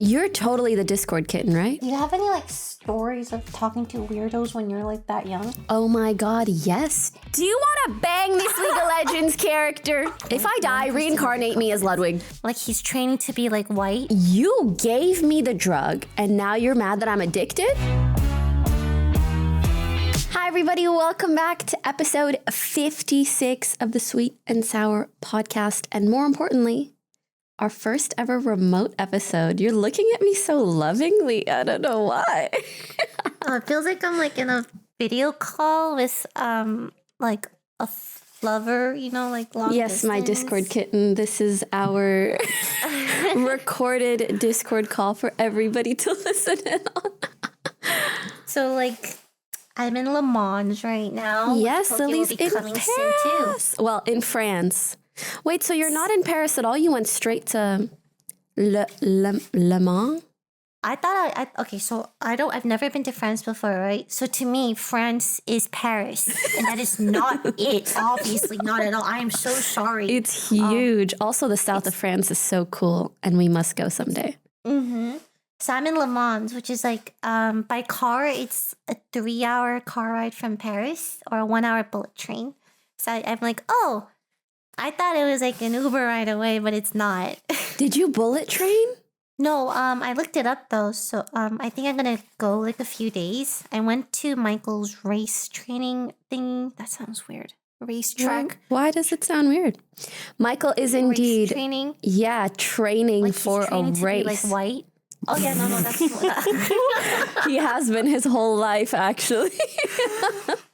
You're totally the Discord kitten, right? Do you have any like stories of talking to weirdos when you're like that young? Oh my god, yes. Do you want to bang this League of Legends character? If I die, reincarnate me as Ludwig. Like he's training to be like white? You gave me the drug, and now you're mad that I'm addicted? Hi everybody, welcome back to episode 56 of the Sweet and Sour podcast, and more importantly, our first ever remote episode. You're looking at me so lovingly. I don't know why. It feels like I'm like in a video call with like a lover, you know, like long Yes, distance. my Discord kitten. This is our recorded Discord call for everybody to listen in on. So like I'm in Le Mans right now. Yes, Poki will Lily's be in coming soon too. Paris. Well, in France. Wait, so you're not in Paris at all? You went straight to Le Mans? I thought okay, so I've never been to France before, right? So to me, France is Paris, and that is not it. Obviously, not at all. I am so sorry. It's huge. Also, the south of France is so cool, and we must go someday. Mm-hmm. So I'm in Le Mans, which is like by car, it's a 3-hour car ride from Paris or a 1-hour bullet train. So I'm like, oh, I thought it was like an Uber right away, but it's not. Did you bullet train? No, I looked it up though. So I think I'm gonna go like a few days. I went to Michael's race training thing. That sounds weird. Race track. Why does it sound weird? Michael is indeed race training. Yeah, training Like for he's training a to race. be like white. Oh yeah, no, that's He has been his whole life, actually.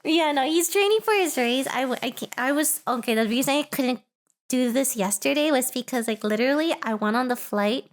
yeah, no, he's training for his race. I was okay. The reason I couldn't do this yesterday was because like literally I went on the flight.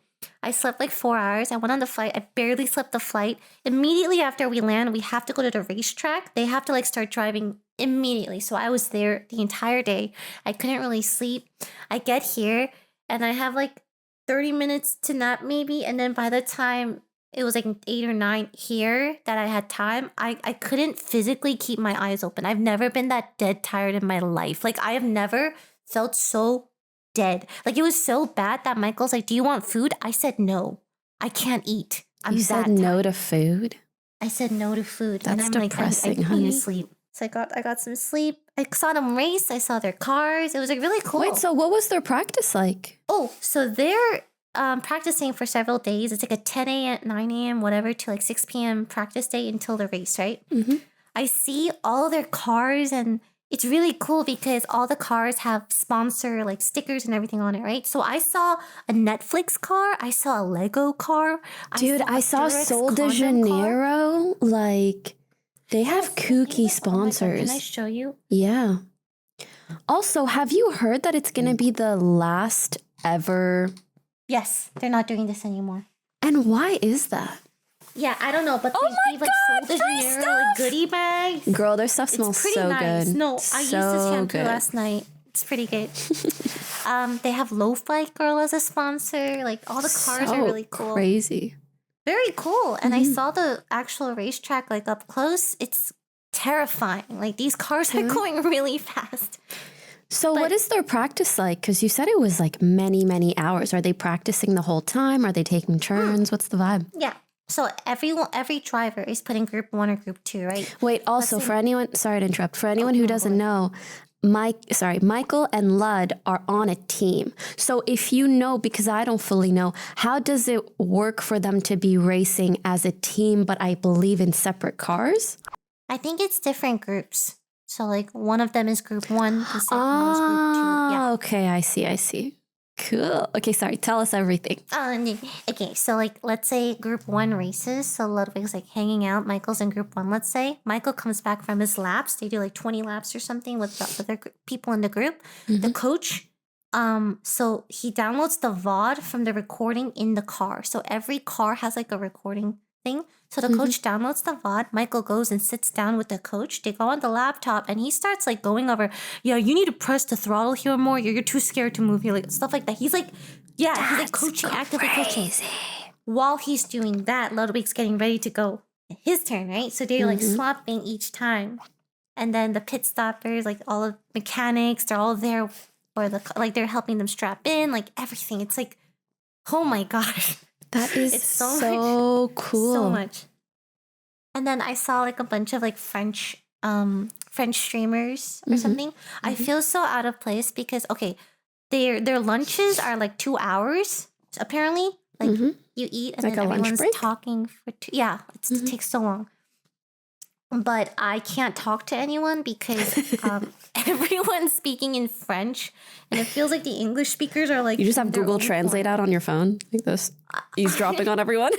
I slept like 4 hours. I went on the flight. I barely slept the flight. Immediately after we land, we have to go to the racetrack. They have to like start driving immediately. So I was there the entire day. I couldn't really sleep. I get here and I have like 30 minutes to nap maybe. And then by the time it was like 8 or 9 here that I had time, I couldn't physically keep my eyes open. I've never been that dead tired in my life. Like I have never felt so dead. Like it was so bad that Michael's like, do you want food? I said no. I can't eat. You said no to food? I said no to food. That's and I'm depressing, like, I honey. need to sleep. So I got some sleep. I saw them race. I saw their cars. It was like really cool. Wait, so what was their practice like? Oh, so they're practicing for several days. It's like a 10 a.m., 9 a.m., whatever, to like 6 p.m. practice day until the race, right? Mm-hmm. I see all their cars and it's really cool because all the cars have sponsor like stickers and everything on it, right? So I saw a Netflix car. I saw a Lego car. Dude, I saw Sol de Janeiro. Like, they have kooky sponsors. Can I show you? Yeah. Also, have you heard that it's going to be the last ever? Yes, they're not doing this anymore. And why is that? Yeah, I don't know, but they gave like Sol de Janeiro like goodie bags. Girl, their stuff smells pretty so nice. good. No, I used this shampoo good. last night. It's pretty good. They have Lo-Fi Girl as a sponsor. Like all the cars are really cool. Crazy. Very cool. And I saw the actual racetrack like up close. It's terrifying. Like these cars are going really fast. So what is their practice like? Because you said it was like many, many hours. Are they practicing the whole time? Are they taking turns? What's the vibe? Yeah. So every driver is put in group 1 or group 2, right? Wait, also for anyone, sorry to interrupt, for anyone who doesn't know, Michael and Lud are on a team. So if you know, because I don't fully know, how does it work for them to be racing as a team, but I believe in separate cars? I think it's different groups. So like one of them is group 1, the second one is group 2. Yeah. Okay, I see. Cool. Okay, sorry. Tell us everything. Okay, so like let's say group 1 races. So Ludwig's like hanging out. Michael's in group 1, let's say. Michael comes back from his laps. They do like 20 laps or something with the other people in the group. The coach, so he downloads the VOD from the recording in the car. So every car has like a recording thing. So the coach downloads the VOD. Michael goes and sits down with the coach. They go on the laptop and he starts like going over, yeah, you need to press the throttle here more. You're too scared to move here, like stuff like that. He's like, yeah, he's like coaching, actively coaching. While he's doing that, Ludwig's getting ready to go his turn, right? So they're like swapping each time. And then the pit stoppers, like all of mechanics, they're all there for the, like they're helping them strap in, like everything. It's like, oh my gosh. That is It's so cool. So much. And then I saw like a bunch of like French streamers or something. I feel so out of place because their lunches are like 2 hours apparently. Like you eat and like then everyone's break? talking for it takes so long. But I can't talk to anyone because everyone's speaking in French, and it feels like the English speakers are like you just have Google Translate out on your phone, like this eavesdropping on everyone.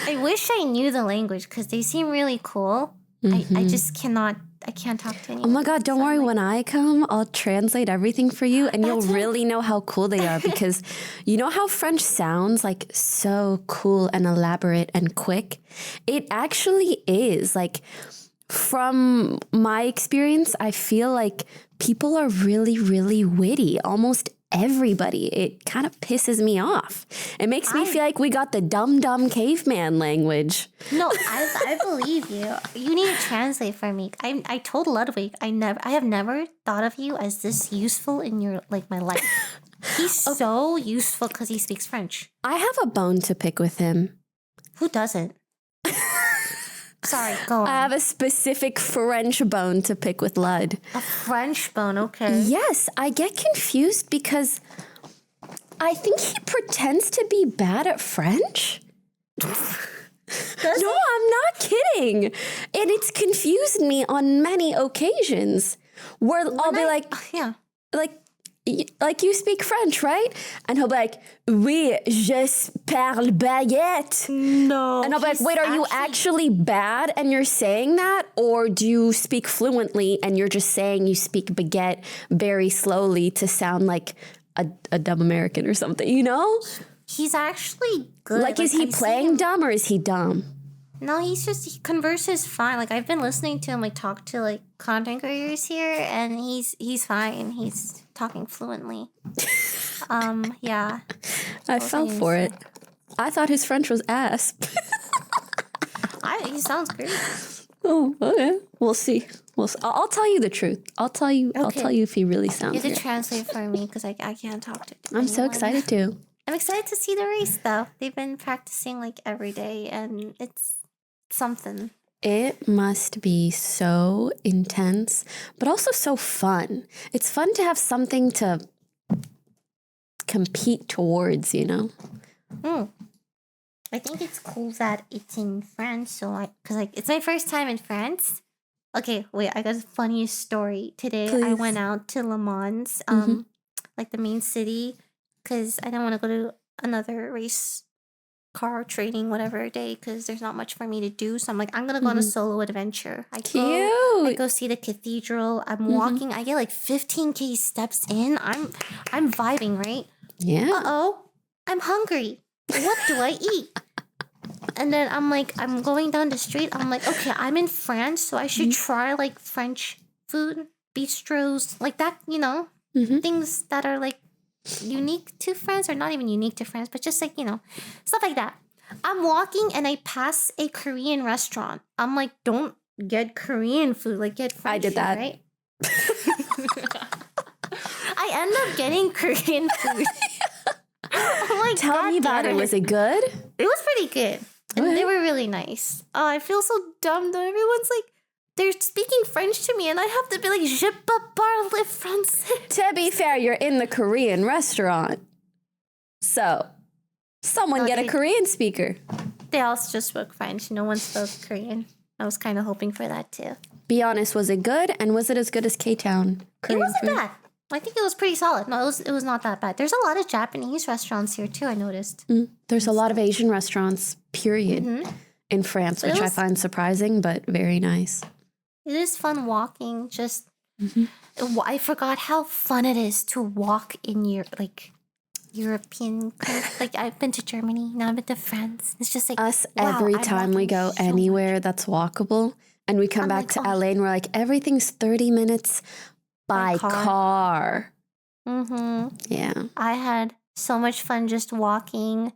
I wish I knew the language because they seem really cool. I just cannot. I can't talk to anyone. Oh my God, don't worry. When I come, I'll translate everything for you and you'll really know how cool they are because you know how French sounds like so cool and elaborate and quick? It actually is. Like from my experience, I feel like people are really, really witty. Almost everybody. It kind of pisses me off. It makes me feel like we got the dumb caveman language. No, I believe you. You need to translate for me. I told Ludwig I have never thought of you as this useful in your my life. He's so useful because he speaks French. I have a bone to pick with him. Who doesn't? Sorry, go on. I have a specific French bone to pick with Lud. A French bone, okay. Yes, I get confused because I think he pretends to be bad at French. No, I'm not kidding. And it's confused me on many occasions where I'll be like, like you speak French, right? And he'll be like, oui, je parle baguette. No. And I'll be like, wait, are you actually bad and you're saying that? Or do you speak fluently and you're just saying you speak baguette very slowly to sound like a dumb American or something, you know? He's actually good. Like, is he playing dumb or is he dumb? No, he converses fine. Like, I've been listening to him, talk to, content creators here, and he's fine. He's talking fluently. Yeah. I fell for it. I thought his French was ass. He sounds great. Oh, okay. We'll see. I'll tell you the truth. I'll tell you if he really sounds good. You have to translate for me because I can't talk to anyone. I'm so excited to. I'm excited to see the race, though. They've been practicing, every day, and it's something. It must be so intense, but also so fun. It's fun to have something to compete towards, you know? I think it's cool that it's in France, because it's my first time in France. Okay, wait, I got a funny story. Today, Please. I went out to Le Mans, the main city, because I didn't want to go to another race car training whatever day because there's not much for me to do. So I'm like, I'm gonna go on a solo adventure. I go see the cathedral. I'm walking. I get 15K steps in. I'm vibing, right? Yeah. I'm hungry. What do I eat? And then I'm going down the street. I'm like, okay, I'm in France, so I should try French food, bistros, that, things that are unique to France, or not even unique to France, but just stuff like that. I'm walking and I pass a Korean restaurant. I'm like, don't get Korean food, get French I did that, food, right? I end up getting Korean food. Tell me about it. Was it good? It was pretty good. And they were really nice. Oh, I feel so dumb though. Everyone's they're speaking French to me, and I have to be like, je peux parler français. To be fair, you're in the Korean restaurant. So, someone get a Korean speaker. They also just spoke French. No one spoke Korean. I was kind of hoping for that too. Be honest, was it good? And was it as good as K-Town Korean It wasn't food? bad. I think it was pretty solid. No, it was not that bad. There's a lot of Japanese restaurants here too, I noticed. There's a lot of Asian restaurants, period, in France, which I find surprising, but very nice. It is fun walking. Just, I forgot how fun it is to walk in your, European country. I've been to Germany, now I've been to France. It's just us every time we go anywhere that's walkable, and we come back to LA and we're like, everything's 30 minutes by car. Yeah. I had so much fun just walking.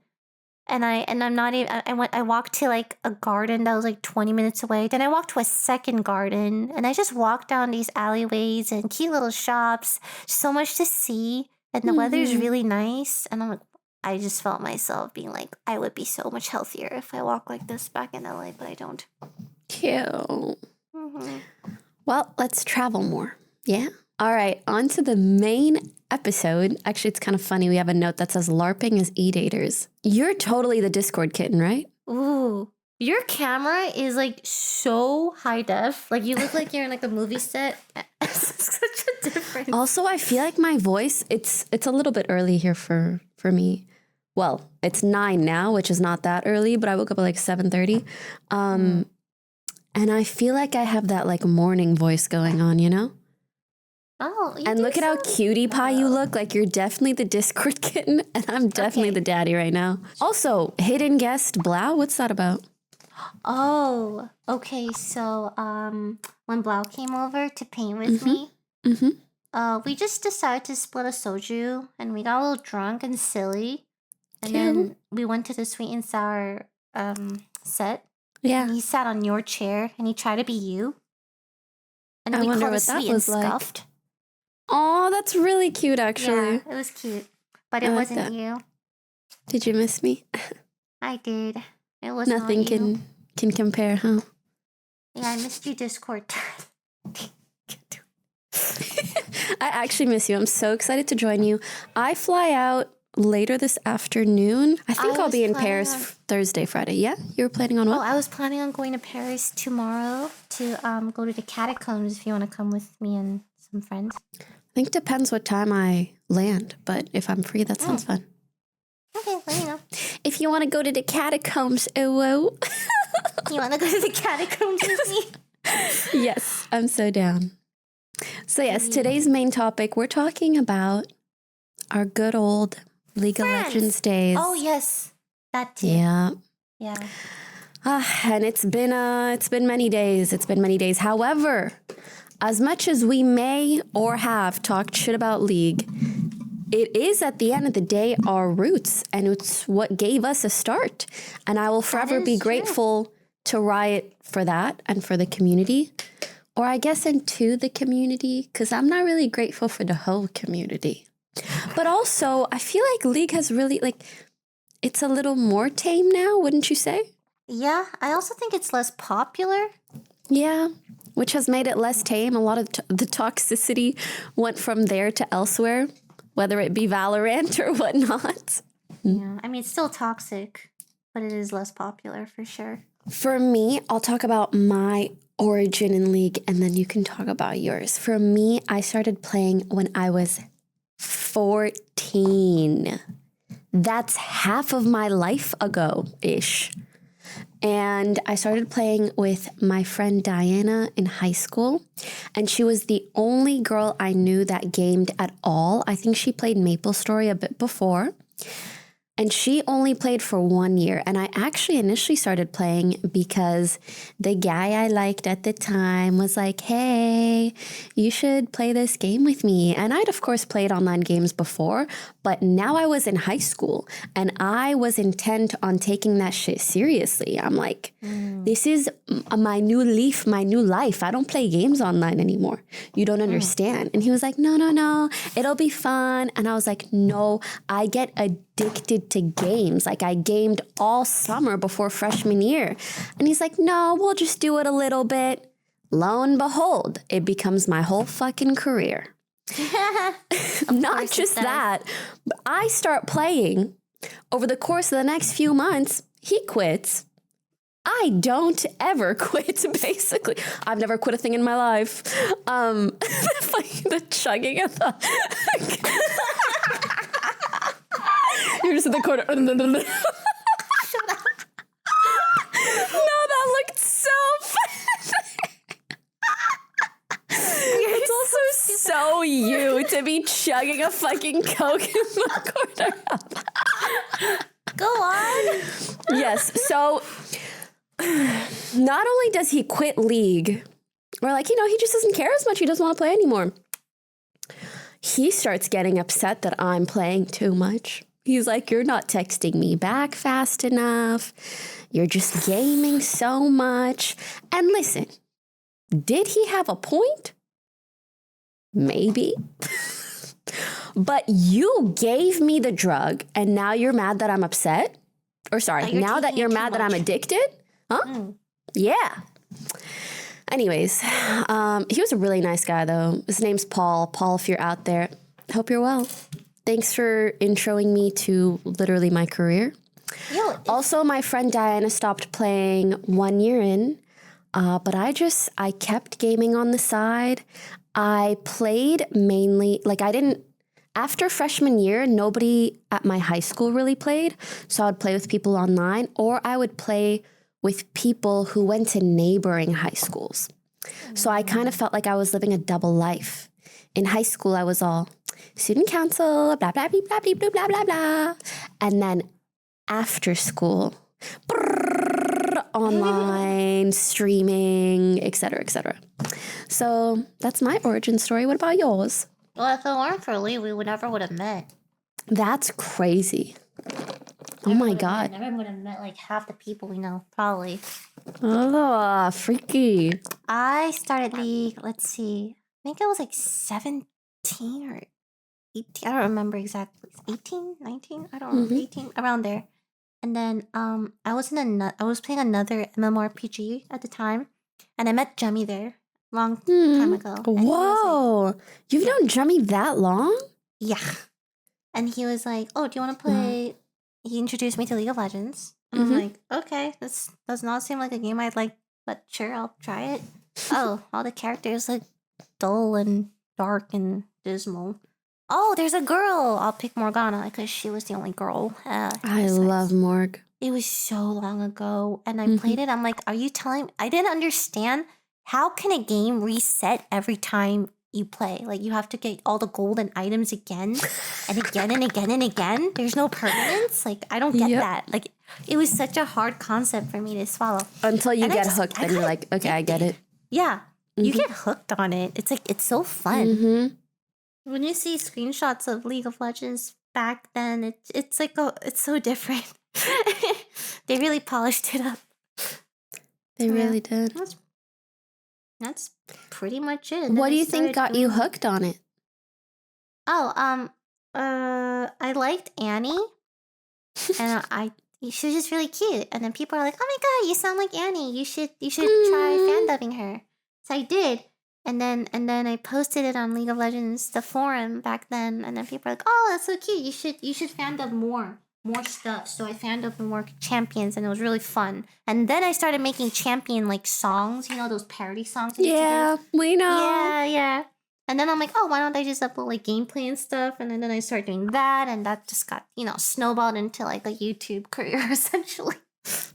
And I'm not even, I walked to a garden that was 20 minutes away. Then I walked to a second garden, and I just walked down these alleyways and cute little shops. So much to see, and the weather's really nice. And I'm like, I just felt myself being like, I would be so much healthier if I walk like this back in LA, but I don't. Cute. Mm-hmm. Well, let's travel more. Yeah. All right. On to the main episode. Actually, it's kind of funny. We have a note that says LARPing is edaters. You're totally the Discord kitten, right? Ooh. Your camera is like so high def. Like you look like you're in like a movie set. Such a difference. Also, I feel like my voice, it's a little bit early here for me. Well, it's 9 now, which is not that early, but I woke up at like 7:30. And I feel like I have that like morning voice going on, you know? Oh, and look at how cutie pie you look. Like you're definitely the Discord kitten, and I'm definitely the daddy right now. Also, hidden guest Blau, what's that about? Oh, okay. So, when Blau came over to paint with me, we just decided to split a soju, and we got a little drunk and silly, and then we went to the sweet and sour set. Yeah, and he sat on your chair, and he tried to be you, and I we wonder called it what that sweet and was like. scuffed. Oh, that's really cute, actually. Yeah, it was cute, but it I like wasn't that. you. Did you miss me? I did. It was Nothing not you. can compare, huh? Yeah, I missed you, Discord. I actually miss you. I'm so excited to join you. I fly out later this afternoon. I think I'll be in Paris Thursday, Friday. Yeah? You were planning on what? Oh, I was planning on going to Paris tomorrow to go to the catacombs if you want to come with me and some friends. I think it depends what time I land, but if I'm free, that sounds fun. Okay, let me know. If you want to go to the catacombs, whoa. You want to go to the catacombs with me? Yes, I'm so down. So yes, today's main topic, we're talking about our good old League of Legends days. Oh, yes. That too. Yeah. Yeah. And it's been many days. It's been many days. However, as much as we may or have talked shit about League, it is at the end of the day our roots, and it's what gave us a start. And I will forever be grateful to Riot for that and for the community. Or I guess into the community, because I'm not really grateful for the whole community. But also, I feel like League has really, like, it's a little more tame now, wouldn't you say? Yeah, I also think it's less popular. Yeah, which has made it less tame. A lot of the toxicity went from there to elsewhere, whether it be Valorant or whatnot. Yeah, I mean, it's still toxic, but it is less popular for sure. For me, I'll talk about my origin in League, and then you can talk about yours. For me, I started playing when I was 14. That's half of my life ago-ish. And I started playing with my friend Diana in high school. And she was the only girl I knew that gamed at all. I think she played MapleStory a bit before. And she only played for 1 year. And I actually initially started playing because the guy I liked at the time was like, hey, you should play this game with me. And I'd, of course, played online games before. But now I was in high school and I was intent on taking that shit seriously. I'm like, this is my new leaf, my new life. I don't play games online anymore. You don't understand. And he was like, no, it'll be fun. And I was like, no, I get addicted to games. Like I gamed all summer before freshman year. And he's like, no, we'll just do it a little bit. Lo and behold, it becomes my whole fucking career. Not just that, but I start playing. Over the course of the next few months, he quits. I don't ever quit, basically. I've never quit a thing in my life. The chugging of the... You're just in the corner. Shut up. No, that looked so funny. It's also so you to be chugging a fucking Coke in the corner. Go on. Yes, so not only does he quit League, or like, he just doesn't care as much. He doesn't want to play anymore. He starts getting upset that I'm playing too much. He's like, you're not texting me back fast enough. You're just gaming so much. And listen, did he have a point? Maybe. But you gave me the drug and now you're mad that I'm upset? Or sorry, now that you're mad that I'm addicted? Huh? Yeah. Anyways, he was a really nice guy though. His name's Paul. Paul, if you're out there, hope you're well. Thanks for introing me to literally my career. Also, my friend Diana stopped playing 1 year in, but I kept gaming on the side. I played mainly, after freshman year, nobody at my high school really played. So I would play with people online, or I would play with people who went to neighboring high schools. So I kind of felt like I was living a double life. In high school, I was all student council, blah, blah, blah, blah, blah, blah, blah, blah. And then after school, online, streaming, etc., etc. So that's my origin story. What about yours? Well, if it weren't for Lee, we never would have met. That's crazy. Oh my God. Never would have met like half the people we know, probably. Oh, freaky. I started League, let's see, I think it was like 17 or 18. I don't remember exactly. 18, 19? I don't remember. 18, around there. And then I was playing another MMORPG at the time, and I met Jemmy there long time ago. Whoa, you've known Jemmy that long? Yeah. And he was like, "Oh, do you want to play?" He introduced me to League of Legends, and I'm like, "Okay, this does not seem like a game I'd like, but sure, I'll try it." Oh, all the characters look dull and dark and dismal. Oh, there's a girl. I'll pick Morgana because she was the only girl. I love Morg. It was so long ago, and I played it. I'm like, are you telling me? I didn't understand. How can a game reset every time you play? Like, you have to get all the golden items again and again and again and again. There's no permanence. Like, I don't get that. Like, it was such a hard concept for me to swallow. Until you get hooked, then you're like, okay, I get it. Yeah. You get hooked on it. It's like, it's so fun. When you see screenshots of League of Legends back then, it's like, it's so different. They really polished it up. They really did. That's pretty much it. What do you think got you hooked on it? Oh, I liked Annie, and she was just really cute. And then people are like, "Oh my God, you sound like Annie. You should try fan dubbing her." So I did. And then I posted it on League of Legends, the forum back then, and then people are like, "Oh, that's so cute. You should fan dub more stuff." So I fan dubbed more champions, and it was really fun. And then I started making champion like songs, you know, those parody songs. Yeah, we know. Yeah. And then I'm like, oh, why don't I just upload like gameplay and stuff? And then I started doing that, and that just got, snowballed into like a YouTube career essentially.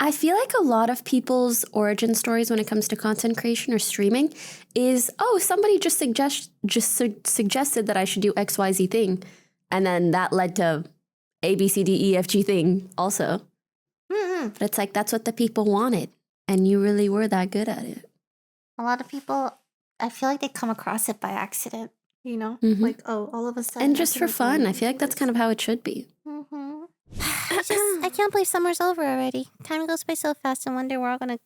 I feel like a lot of people's origin stories when it comes to content creation or streaming is, somebody just suggested that I should do XYZ thing. And then that led to ABCDEFG thing also. But it's like, that's what the people wanted. And you really were that good at it. A lot of people, I feel like they come across it by accident, Like, all of a sudden. And just for fun. I feel like that's kind of how it should be. I can't believe summer's over already. Time goes by so fast, and one day we're all going to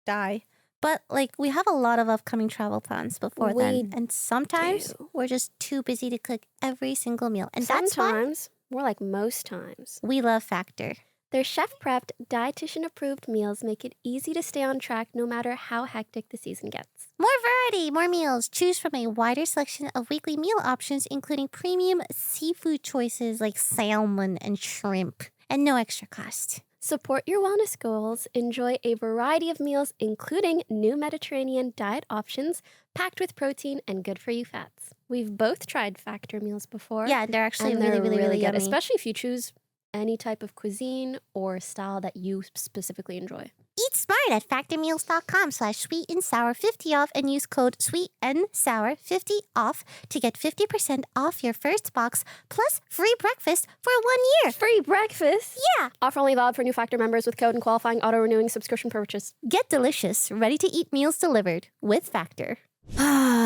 die. But, we have a lot of upcoming travel plans before then. And sometimes we're just too busy to cook every single meal. And sometimes, more like most times, we love Factor. Their chef-prepped, dietitian-approved meals make it easy to stay on track no matter how hectic the season gets. More variety, more meals. Choose from a wider selection of weekly meal options, including premium seafood choices like salmon and shrimp, and no extra cost. Support your wellness goals. Enjoy a variety of meals, including new Mediterranean diet options packed with protein and good-for-you fats. We've both tried Factor meals before. Yeah, they're actually really really good, yummy. especially if you choose any type of cuisine or style that you specifically enjoy. Eat smart at factormeals.com/sweetnsour50 off and use code sweetnsour50 off to get 50% off your first box plus free breakfast for 1 year. Free breakfast? Yeah. Offer only valid for new Factor members with code and qualifying auto-renewing subscription purchase. Get delicious, ready-to-eat meals delivered with Factor.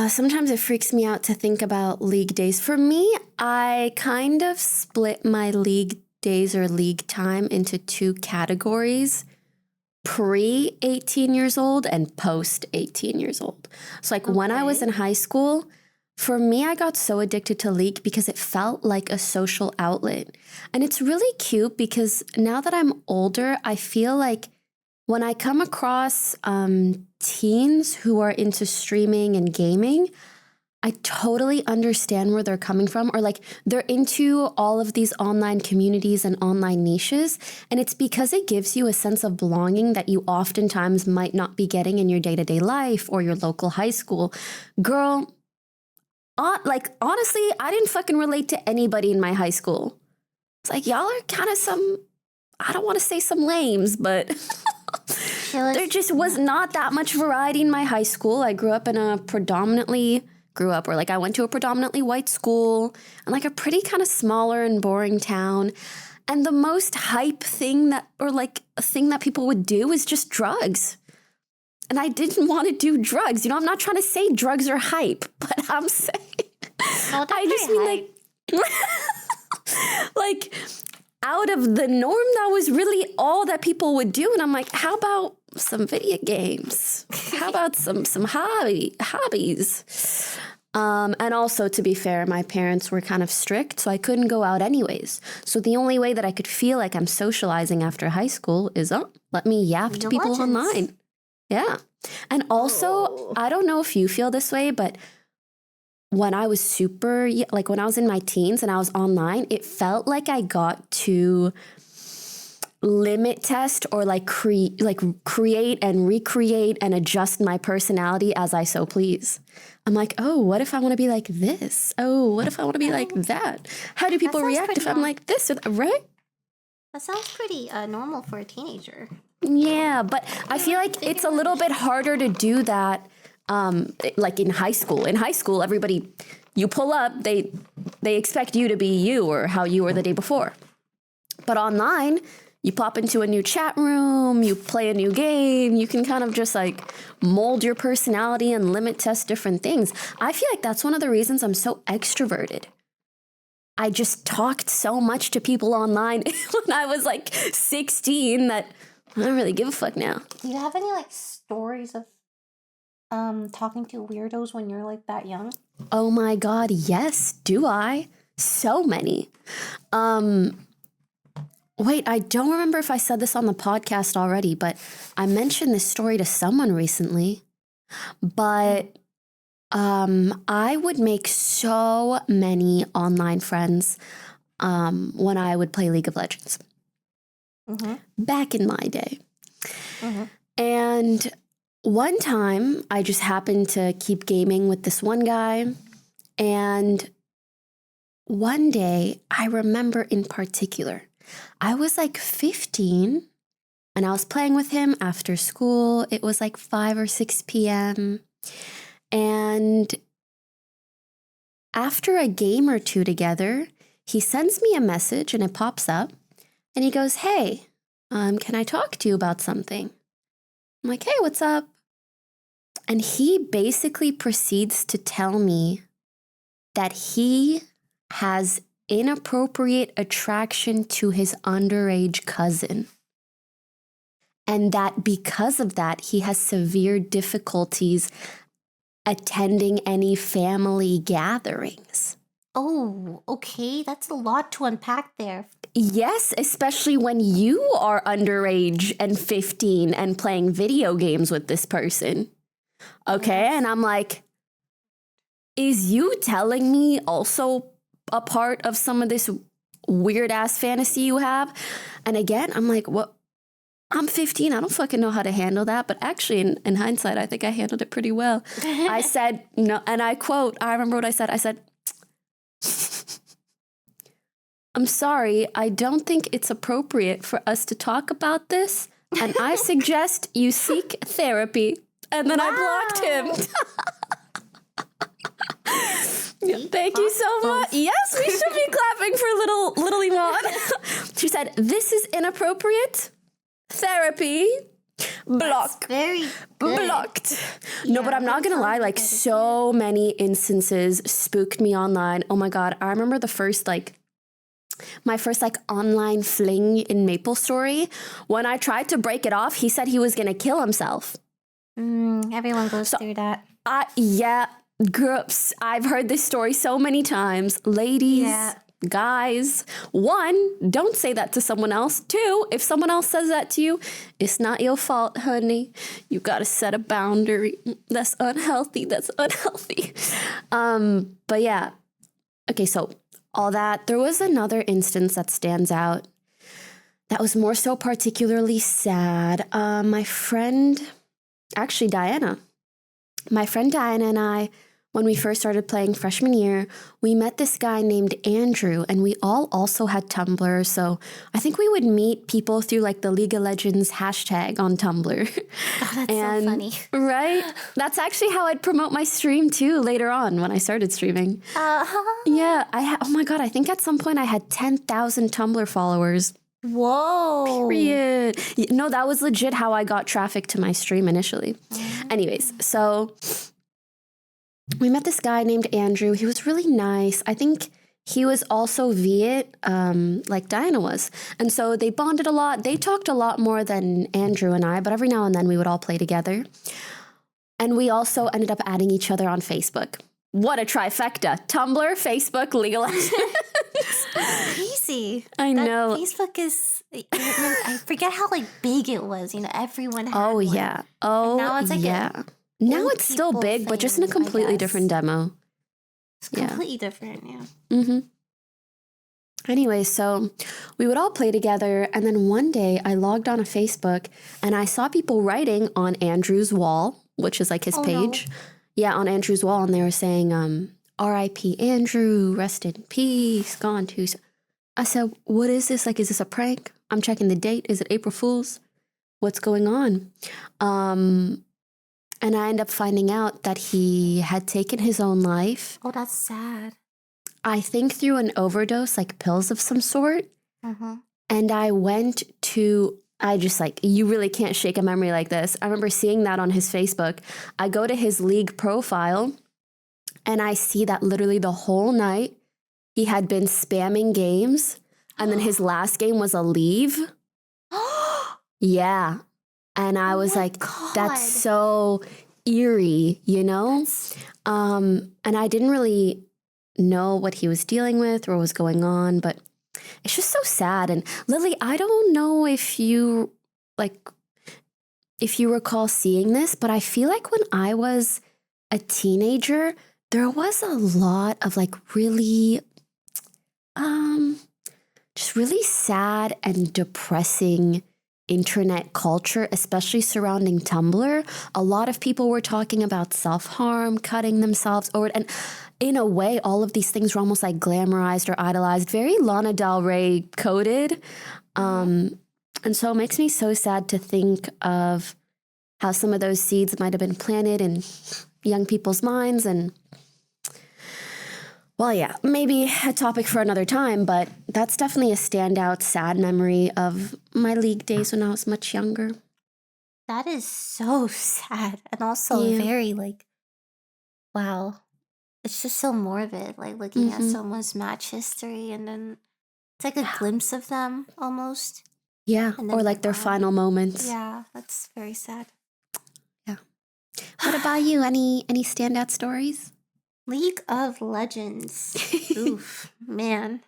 Sometimes it freaks me out to think about league days. For me, I kind of split my league days or league time into two categories: pre-18 years old and post-18 years old. So when I was in high school, For me, I got so addicted to League because it felt like a social outlet. And it's really cute because now that I'm older, I feel like when I come across teens who are into streaming and gaming, I totally understand where they're coming from, or like they're into all of these online communities and online niches. And it's because it gives you a sense of belonging that you oftentimes might not be getting in your day-to-day life or your local high school. Girl, like honestly, I didn't fucking relate to anybody in my high school. It's like, y'all are kind of some, I don't want to say some lames, but there just was not that much variety in my high school. I went to a predominantly white school and like a pretty kind of smaller and boring town. And the most hype thing that people would do is just drugs. And I didn't want to do drugs. You know, I'm not trying to say drugs are hype, but I'm saying, I just mean like out of the norm, that was really all that people would do. And I'm like, how about some video games? How about some hobbies? And also, to be fair, my parents were kind of strict, so I couldn't go out anyways. So the only way that I could feel like I'm socializing after high school is, let me yap to people online. Yeah. And also, I don't know if you feel this way, but when I was when I was in my teens and I was online, it felt like I got to limit test or create and recreate and adjust my personality as I so please. I'm like, oh, what if I want to be like this? Oh, what if I want to be like that? How do people react if I'm like this or that, right? That sounds pretty normal for a teenager. Yeah, but I feel like it's a little bit harder to do that like in high school. In high school, everybody, you pull up, they expect you to be you or how you were the day before. But online, you pop into a new chat room, you play a new game, you can kind of just like mold your personality and limit test different things. I feel like that's one of the reasons I'm so extroverted. I just talked so much to people online when I was like 16 that I don't really give a fuck now. Do you have any like stories of talking to weirdos when you're like that young? Oh my God, yes, do I? So many. Wait, I don't remember if I said this on the podcast already, but I mentioned this story to someone recently. But I would make so many online friends when I would play League of Legends. Mm-hmm. Back in my day. Mm-hmm. And one time, I just happened to keep gaming with this one guy. And one day, I remember in particular, I was like 15 and I was playing with him after school. It was like 5 or 6 p.m. And after a game or two together, he sends me a message and it pops up and he goes, hey, can I talk to you about something? I'm like, hey, what's up? And he basically proceeds to tell me that he has inappropriate attraction to his underage cousin. And that because of that, he has severe difficulties attending any family gatherings. Oh, okay. That's a lot to unpack there. Yes, especially when you are underage and 15 and playing video games with this person. Okay, and I'm like, is you telling me also a part of some of this weird ass fantasy you have? And again, I'm like, what? I'm 15. I don't fucking know how to handle that. But actually, in hindsight, I think I handled it pretty well. I said, no, and I quote, I remember what I said. I said, I'm sorry, I don't think it's appropriate for us to talk about this. And I suggest you seek therapy. And then I blocked him. Thank you so much. Yes, we should be clapping for little Iman. She said, this is inappropriate. Therapy. Block. Very blocked. No, but I'm not going to lie. Like so many instances spooked me online. Oh my God. I remember my first online fling in MapleStory. When I tried to break it off, he said he was going to kill himself. Everyone goes through that. Yeah. Girls, I've heard this story so many times. Ladies, guys, 1, don't say that to someone else. 2, if someone else says that to you, it's not your fault, honey. You gotta set a boundary. That's unhealthy. That's unhealthy. But yeah. Okay, so all that. There was another instance that stands out that was more so particularly sad. My friend Diana and I, when we first started playing freshman year, we met this guy named Andrew, and we all also had Tumblr. So I think we would meet people through like the League of Legends hashtag on Tumblr. Oh, that's so funny. Right? That's actually how I'd promote my stream too later on when I started streaming. Yeah. Oh my God. I think at some point I had 10,000 Tumblr followers. Whoa. Period. No, that was legit how I got traffic to my stream initially. Anyways, so we met this guy named Andrew. He was really nice. I think he was also Viet, like Diana was. And so they bonded a lot. They talked a lot more than Andrew and I, but every now and then we would all play together. And we also ended up adding each other on Facebook. What a trifecta. Tumblr, Facebook, League of Legends. Crazy. I know. Facebook is, I forget how like big it was. You know, everyone had Oh, one. yeah. Oh, And now it's like now it's still people big, but just in a thing, I completely guess. different demo. It's completely different, yeah. Mm-hmm. Anyway, so we would all play together, and then one day I logged on to Facebook, and I saw people writing on Andrew's wall, which is like his page. No. Yeah, on Andrew's wall, and they were saying, R.I.P. Andrew, rest in peace, gone too. I said, what is this? Like, is this a prank? I'm checking the date. Is it April Fool's? What's going on? And I end up finding out that he had taken his own life. Oh, that's sad. I think through an overdose, like pills of some sort. And I went to, you really can't shake a memory like this. I remember seeing that on his Facebook. I go to his league profile and I see that literally the whole night he had been spamming games. And then his last game was a leave. Yeah. And I was like, God. That's so eerie, you know? And I didn't really know what he was dealing with or what was going on, but it's just so sad. And Lily, I don't know if you recall seeing this, but I feel like when I was a teenager, there was a lot of like really, just really sad and depressing internet culture, especially surrounding Tumblr. A lot of people were talking about self-harm, cutting themselves, and in a way, all of these things were almost like glamorized or idolized, very Lana Del Rey coded. And so it makes me so sad to think of how some of those seeds might have been planted in young people's minds. And well, yeah, maybe a topic for another time, but that's definitely a standout sad memory of my league days when I was much younger. That is so sad. And also very like, wow. It's just so morbid, like looking at someone's match history and then it's like a glimpse of them almost. Yeah, or like their final moments. Yeah, that's very sad. Yeah. What about you? Any standout stories? League of Legends. Oof, man.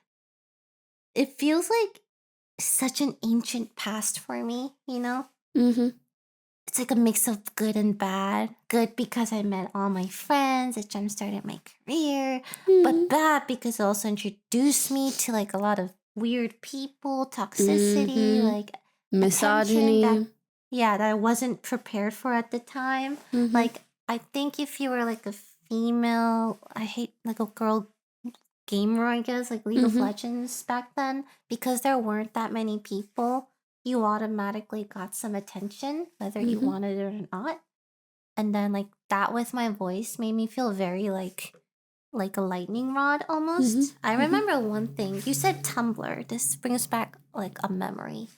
It feels like such an ancient past for me, you know? It's like a mix of good and bad. Good because I met all my friends, it jump-started my career. But bad because it also introduced me to like a lot of weird people, toxicity, like misogyny. That I wasn't prepared for at the time. Like, I think if you were like a female, like a girl gamer, I guess, like League of Legends back then, because there weren't that many people, you automatically got some attention, whether you wanted it or not. And then like that with my voice made me feel very like a lightning rod almost. I remember one thing. You said Tumblr. This brings back like a memory.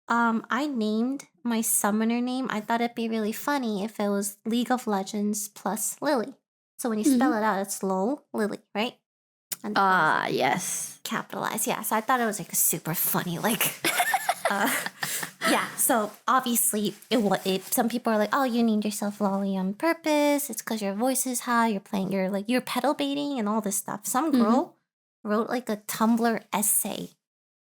I named my summoner name. I thought it'd be really funny if it was League of Legends plus Lily. So when you spell it out, it's LOL, Lily, right? And yes. capitalized. Yeah. So I thought it was like a super funny, like Yeah, so obviously some people are like, oh, you named yourself Lolly on purpose. It's because your voice is high. You're pedal baiting and all this stuff. Some girl wrote like a Tumblr essay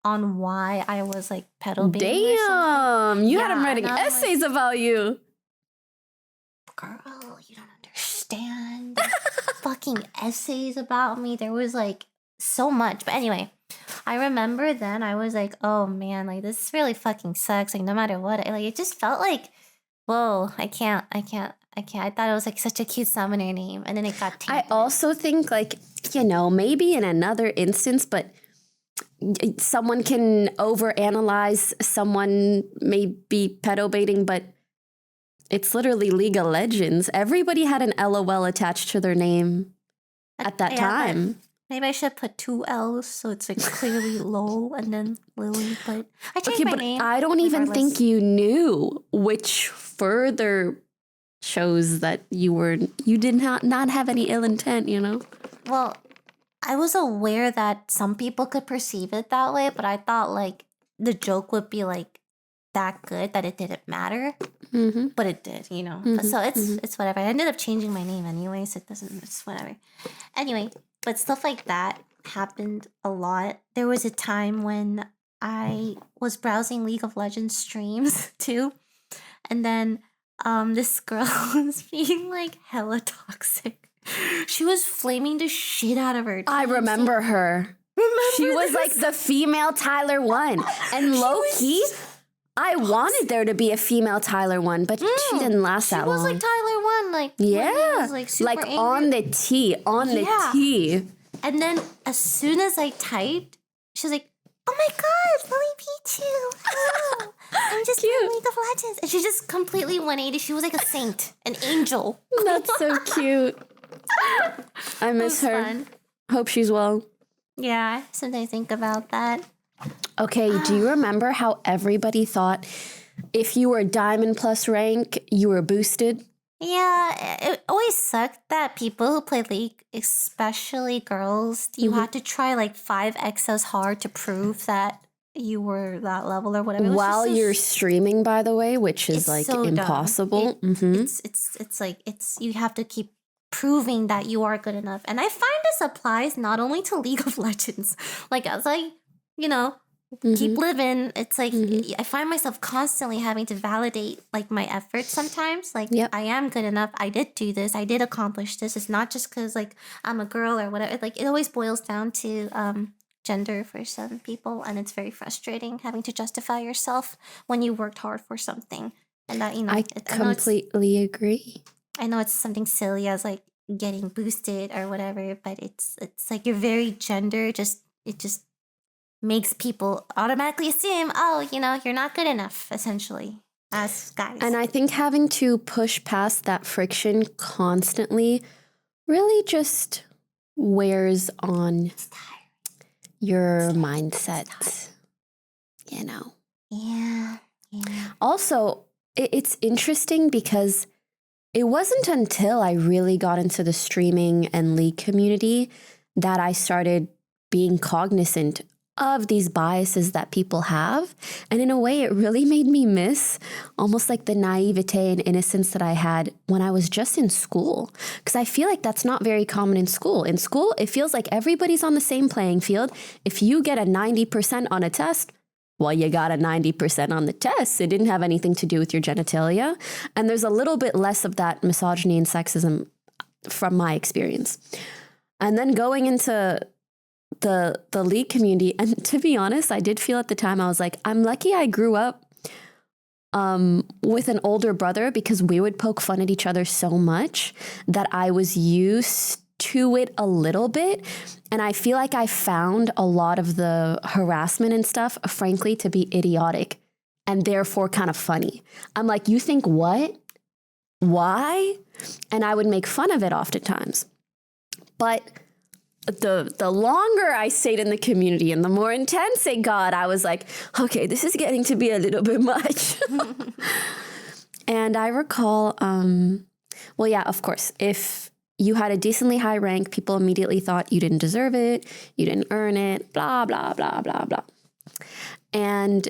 on why I was like pedal baiting or something. Damn, you had him writing essays about you. Girl, you don't understand. Fucking essays about me. There was like so much. But anyway, I remember then I was like, oh man, like this really fucking sucks. Like no matter what, it just felt like, whoa, I can't. I thought it was like such a cute summoner name, and then it got tainted. I also think like, maybe in another instance, but someone can overanalyze, someone may be pedo baiting, but it's literally League of Legends. Everybody had an LOL attached to their name at that time. Maybe I should put 2 L's so it's like clearly LOL and then Lily. But I changed my name. I don't even think you knew, which further shows that you did not have any ill intent, Well, I was aware that some people could perceive it that way, but I thought like the joke would be like that good that it didn't matter. But it did, So it's whatever. I ended up changing my name anyways. It's whatever. Anyway, but stuff like that happened a lot. There was a time when I was browsing League of Legends streams too. And then this girl was being like hella toxic. She was flaming the shit out of her. I remember her. She was like the female Tyler 1. And low-key, I wanted there to be a female Tyler 1, but she didn't last that long. She was like Tyler 1, like yeah, like super angry. On the T. And then as soon as I typed, she was like, "Oh my god, lilypichu! Oh, I'm just playing League of Legends," and she just completely 180. She was like a saint, an angel. That's so cute. I miss her. Fun. Hope she's well. Yeah, sometimes I think about that. Okay, do you remember how everybody thought if you were diamond plus rank, you were boosted? Yeah, it always sucked that people who play League, especially girls, you had to try like 5x as hard to prove that you were that level or whatever. While you're streaming, by the way, which is like so impossible. It's like you have to keep proving that you are good enough. And I find this applies not only to League of Legends. Like as I, keep living, it's like I find myself constantly having to validate like my efforts sometimes. Like I am good enough. I did do this. I did accomplish this. It's not just because like I'm a girl or whatever. Like it always boils down to gender for some people, and it's very frustrating having to justify yourself when you worked hard for something. And that I completely agree. I know it's something silly as like getting boosted or whatever, but it's like your very gender it just makes people automatically assume, oh, you're not good enough, essentially, as guys. And I think having to push past that friction constantly really just wears on your mindset, Yeah. Also, it's interesting because it wasn't until I really got into the streaming and League community that I started being cognizant of these biases that people have. And in a way, it really made me miss almost like the naivete and innocence that I had when I was just in school. Because I feel like that's not very common in school. In school, it feels like everybody's on the same playing field. If you get a 90% on a test, well, you got a 90% on the test. It didn't have anything to do with your genitalia. And there's a little bit less of that misogyny and sexism from my experience. And then going into the League community, and to be honest, I did feel at the time, I was like, I'm lucky I grew up with an older brother, because we would poke fun at each other so much that I was used to it a little bit. And I feel like I found a lot of the harassment and stuff, frankly, to be idiotic and therefore kind of funny. I'm like, you think what? Why? And I would make fun of it oftentimes. But the longer I stayed in the community and the more intense it got, I was like, okay, this is getting to be a little bit much. And I recall, well, yeah, of course, if you had a decently high rank, people immediately thought you didn't deserve it, you didn't earn it, blah, blah, blah, blah, blah. And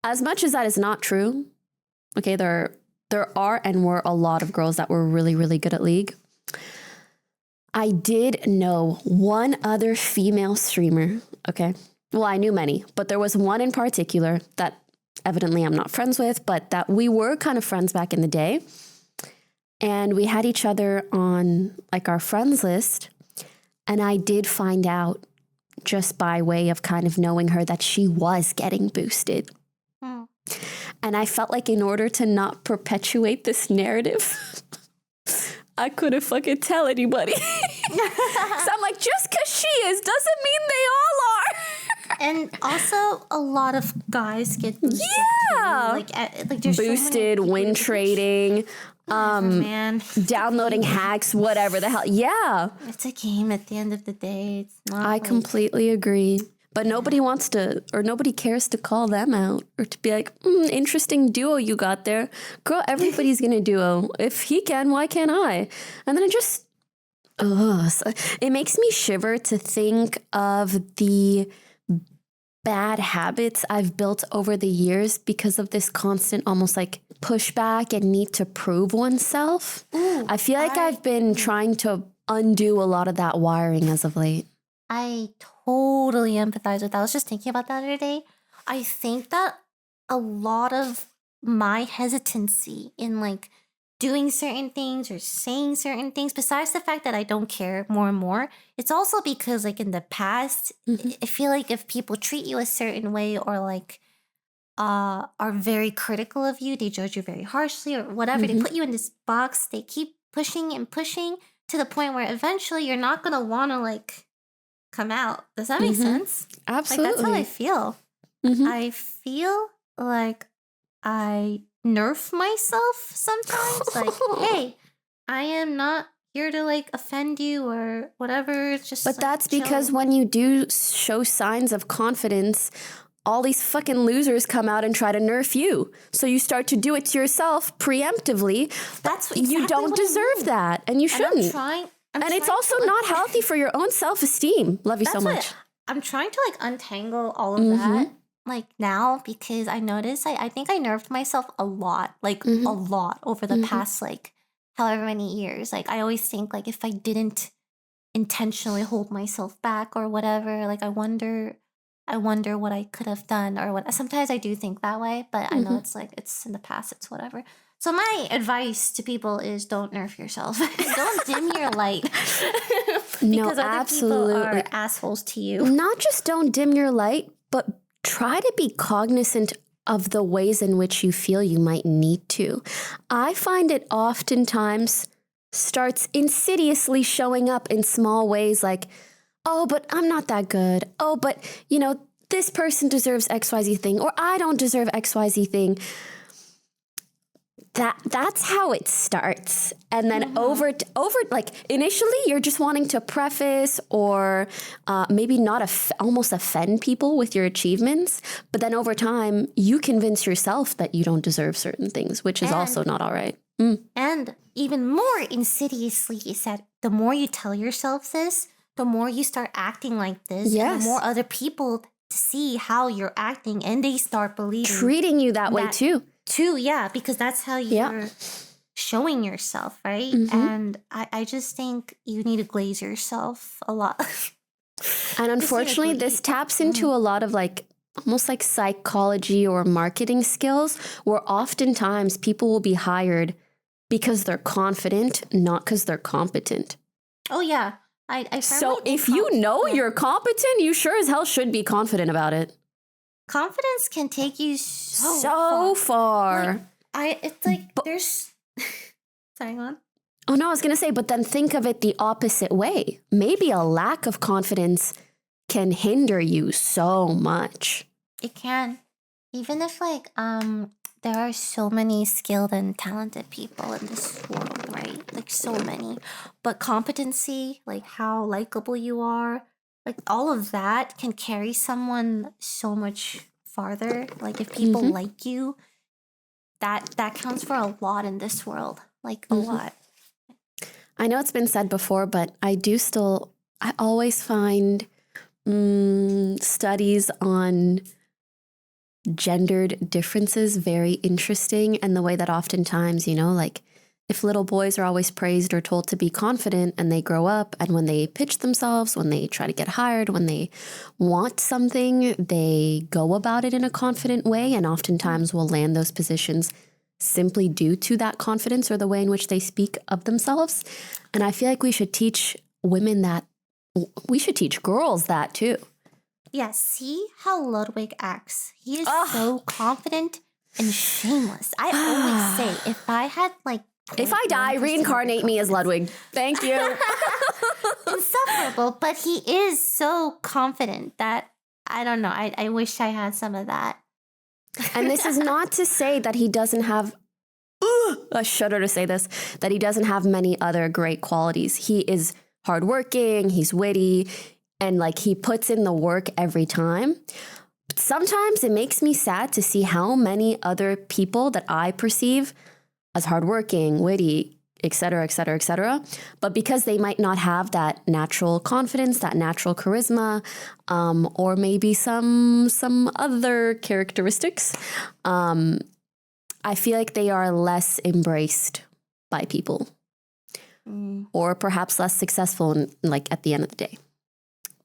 as much as that is not true, okay, there are and were a lot of girls that were really, really good at League. I did know one other female streamer, okay? Well, I knew many, but there was one in particular that evidently I'm not friends with, but that we were kind of friends back in the day. And we had each other on like our friends list. And I did find out just by way of kind of knowing her that she was getting boosted. Mm. And I felt like in order to not perpetuate this narrative, I couldn't fucking tell anybody. So I'm like, just because she is doesn't mean they all are. And also, a lot of guys get boosted too. Like there's boosted, so win trading, downloading hacks, whatever the hell. Yeah. It's a game at the end of the day. It's not. I completely agree. But nobody wants to, or nobody cares to call them out or to be like, interesting duo you got there. Girl, everybody's going to duo. If he can, why can't I? And then it makes me shiver to think of the bad habits I've built over the years because of this constant almost like pushback and need to prove oneself. I feel like I've been trying to undo a lot of that wiring as of late. I totally empathize with that. I was just thinking about that the other day. I think that a lot of my hesitancy in like doing certain things or saying certain things, besides the fact that I don't care more and more, it's also because like in the past, I feel like if people treat you a certain way or like are very critical of you, they judge you very harshly or whatever, they put you in this box, they keep pushing and pushing to the point where eventually you're not going to want to like come out. Does that make sense? Absolutely. Like that's how I feel. I feel like I nerf myself sometimes. Like, hey, I am not here to like offend you or whatever. It's just. But like, that's because when you do show signs of confidence, all these fucking losers come out and try to nerf you. So you start to do it to yourself preemptively. That's exactly you don't deserve that, and you shouldn't. And it's also not healthy for your own self-esteem. Love you so much. I'm trying to like untangle all of that like now because I noticed I think I nerfed myself a lot, like a lot over the past like however many years. Like I always think like if I didn't intentionally hold myself back or whatever, like I wonder what I could have done or what. Sometimes I do think that way, but I know it's like it's in the past, it's whatever. So my advice to people is don't nerf yourself. Don't dim your light. Because other people are assholes to you. Not just don't dim your light, but try to be cognizant of the ways in which you feel you might need to. I find it oftentimes starts insidiously showing up in small ways like, oh, but I'm not that good. Oh, but, this person deserves XYZ thing, or I don't deserve XYZ thing. That's how it starts. And then over like initially you're just wanting to preface or maybe not almost offend people with your achievements. But then over time you convince yourself that you don't deserve certain things, which is also not all right. And even more insidiously is that the more you tell yourself this, the more you start acting like this. Yes. And the more other people see how you're acting and they start believing. Treating you that way too. Yeah, because that's how you're showing yourself, right? And I just think you need to glaze yourself a lot. And unfortunately, this taps into a lot of like almost like psychology or marketing skills where oftentimes people will be hired because they're confident, not because they're competent. Oh, yeah. So if you know you're competent, you sure as hell should be confident about it. Confidence can take you so far. It's like there's. Sorry, on. Oh no, I was gonna say, but then think of it the opposite way. Maybe a lack of confidence can hinder you so much. It can, even if like there are so many skilled and talented people in this world, right? Like so many, but competency, like how likable you are. Like all of that can carry someone so much farther. Like if people like you, that counts for a lot in this world. Like a lot. I know it's been said before, but I always find studies on gendered differences very interesting, and the way that oftentimes, like if little boys are always praised or told to be confident and they grow up, and when they pitch themselves, when they try to get hired, when they want something, they go about it in a confident way and oftentimes will land those positions simply due to that confidence or the way in which they speak of themselves. And I feel like we should teach women that. We should teach girls that too. Yeah, see how Ludwig acts. He is so confident and shameless. I always say, if I had if I die, reincarnate me as Ludwig. Thank you. Insufferable, but he is so confident that, I don't know, I wish I had some of that. And this is not to say that he doesn't have, I shudder to say this, that he doesn't have many other great qualities. He is hardworking, he's witty, and he puts in the work every time. But sometimes it makes me sad to see how many other people that I perceive as hardworking, witty, et cetera, et cetera, et cetera. But because they might not have that natural confidence, that natural charisma, or maybe some other characteristics, I feel like they are less embraced by people, or perhaps less successful at the end of the day.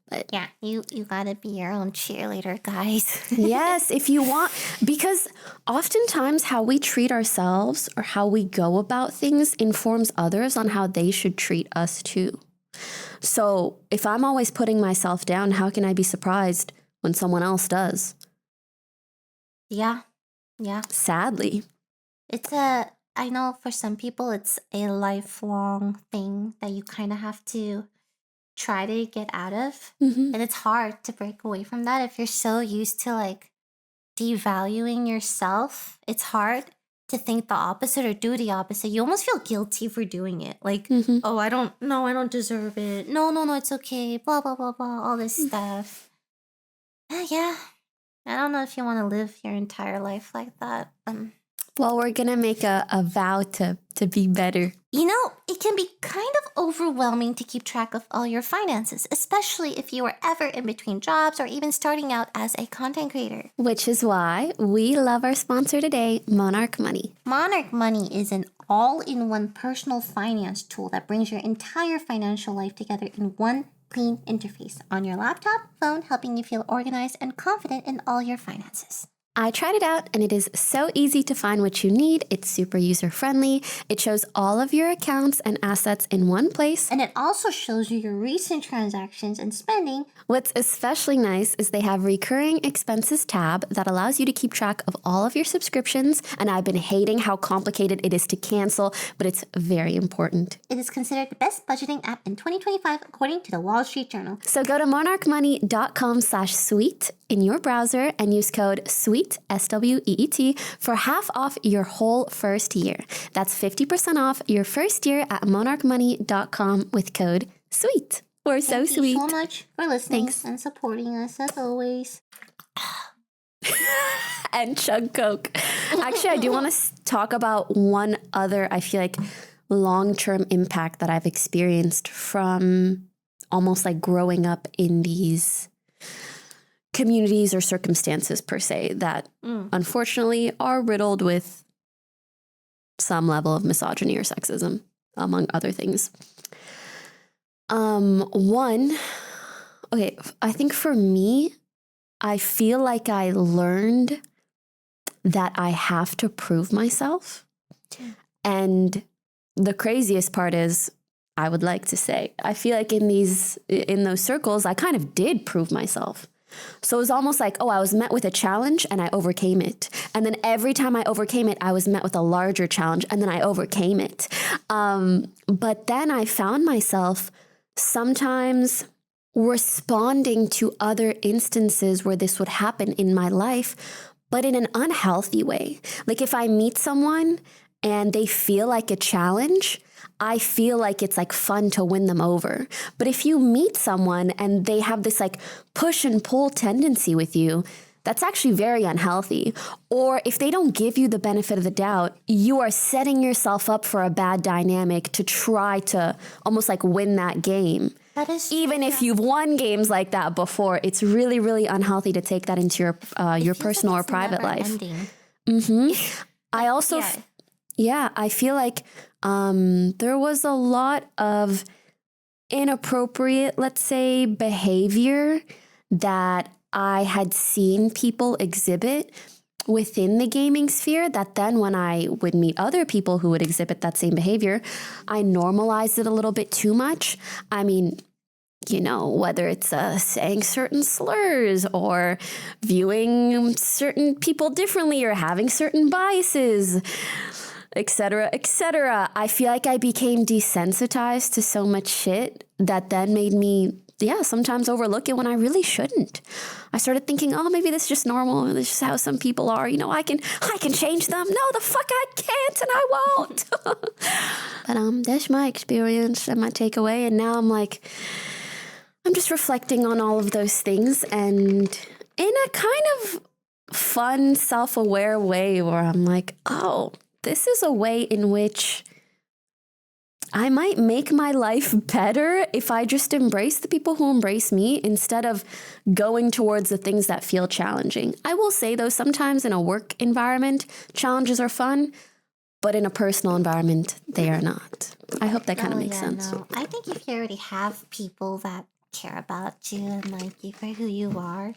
But yeah, you gotta be your own cheerleader, guys. Yes, if you want, because oftentimes how we treat ourselves or how we go about things informs others on how they should treat us too. So if I'm always putting myself down, how can I be surprised when someone else does? Yeah. Sadly. I know for some people it's a lifelong thing that you kind of have to try to get out of. Mm-hmm. And it's hard to break away from that if you're so used to devaluing yourself. It's hard to think the opposite or do the opposite. You almost feel guilty for doing it. Oh, I don't deserve it. No, it's okay. Blah, blah, blah, blah. All this stuff. Yeah. I don't know if you want to live your entire life like that. Well, we're going to make a vow to be better. It can be kind of overwhelming to keep track of all your finances, especially if you are ever in between jobs or even starting out as a content creator. Which is why we love our sponsor today, Monarch Money. Monarch Money is an all-in-one personal finance tool that brings your entire financial life together in one clean interface on your laptop, phone, helping you feel organized and confident in all your finances. I tried it out and it is so easy to find what you need. It's super user-friendly. It shows all of your accounts and assets in one place. And it also shows you your recent transactions and spending. What's especially nice is they have recurring expenses tab that allows you to keep track of all of your subscriptions. And I've been hating how complicated it is to cancel, but it's very important. It is considered the best budgeting app in 2025 according to the Wall Street Journal. So go to monarchmoney.com/sweet in your browser and use code SWEET, SWEET, for half off your whole first year. That's 50% off your first year at monarchmoney.com with code SWEET. We're so sweet. Thank you so much for listening and supporting us as always. And chug Coke. Actually, I do want to talk about one other, I feel like, long-term impact that I've experienced from almost growing up in these communities or circumstances per se that unfortunately are riddled with some level of misogyny or sexism, among other things. I think for me, I feel like I learned that I have to prove myself. And the craziest part is, I would like to say, I feel like in those circles, I kind of did prove myself. So it was almost like, I was met with a challenge and I overcame it. And then every time I overcame it, I was met with a larger challenge and then I overcame it. But then I found myself sometimes responding to other instances where this would happen in my life, but in an unhealthy way. Like if I meet someone and they feel like a challenge, I feel like it's fun to win them over. But if you meet someone and they have this push and pull tendency with you, that's actually very unhealthy. Or if they don't give you the benefit of the doubt, you are setting yourself up for a bad dynamic to try to almost win that game. That is true, even if yeah. you've won games like that before, it's really, really unhealthy to take that into your Feels personal like or it's private never life. ending. I also, Yeah. I feel like there was a lot of inappropriate, let's say, behavior that I had seen people exhibit within the gaming sphere, that then when I would meet other people who would exhibit that same behavior, I normalized it a little bit too much. I mean, you know, whether it's saying certain slurs or viewing certain people differently or having certain biases, etc., etc. I feel like I became desensitized to so much shit that then made me, sometimes overlook it when I really shouldn't. I started thinking, oh, maybe this is just normal. This is just how some people are. You know, I can change them. No, the fuck I can't, and I won't. But that's my experience and my takeaway. And now I'm like, I'm just reflecting on all of those things, and in a kind of fun, self-aware way where I'm like, oh, this is a way in which I might make my life better if I just embrace the people who embrace me instead of going towards the things that feel challenging. I will say, though, sometimes in a work environment, challenges are fun, but in a personal environment, they are not. I hope that kind of makes sense. No. I think if you already have people that care about you and like you for who you are,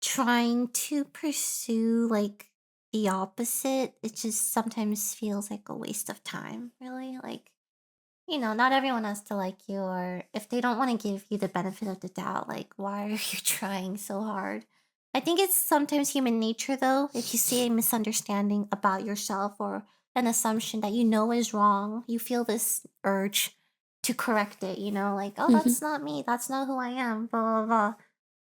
trying to pursue like the opposite, it just sometimes feels like a waste of time, really. Like, you know, not everyone has to like you, or if they don't want to give you the benefit of the doubt, like, why are you trying so hard? I think it's sometimes human nature, though. If you see a misunderstanding about yourself or an assumption that you know is wrong, you feel this urge to correct it, you know, like, oh, that's not me, that's not who I am, blah, blah, blah.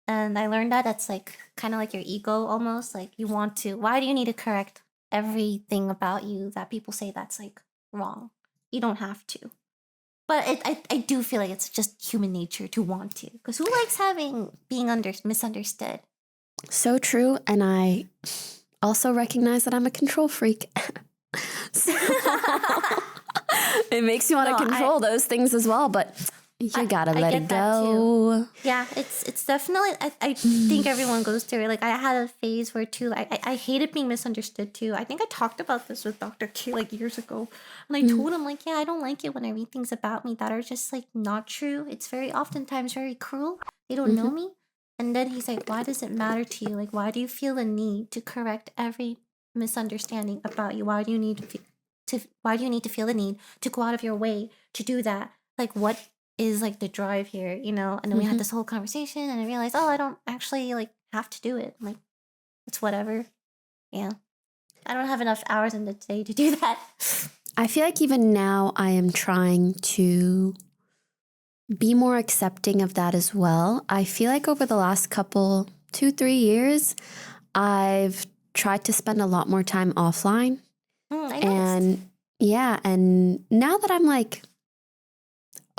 And I learned that that's like kind of like your ego almost. Like, you want to, why do you need to correct everything about you that people say that's like wrong? You don't have to. But I do feel like it's just human nature to want to. Because who likes being misunderstood? So true. And I also recognize that I'm a control freak. So it makes you want to control those things as well, but you gotta let it go. Yeah, it's definitely, I think everyone goes through it. Like, I had a phase where too, I hated being misunderstood too. I think I talked about this with Dr. K like years ago. And I told him, like, yeah, I don't like it when I read things about me that are just like not true. It's very oftentimes very cruel. They don't know me. And then he's like, why does it matter to you? Like, why do you feel the need to correct every misunderstanding about you? Why do you need to feel the need to go out of your way to do that? Like, what is like the drive here, you know? And then we had this whole conversation, and I realized, oh, I don't actually like have to do it. I'm like, it's whatever. Yeah. I don't have enough hours in the day to do that. I feel like even now I am trying to be more accepting of that as well. I feel like over the last 2-3 years, I've tried to spend a lot more time offline. I noticed. And now that I'm like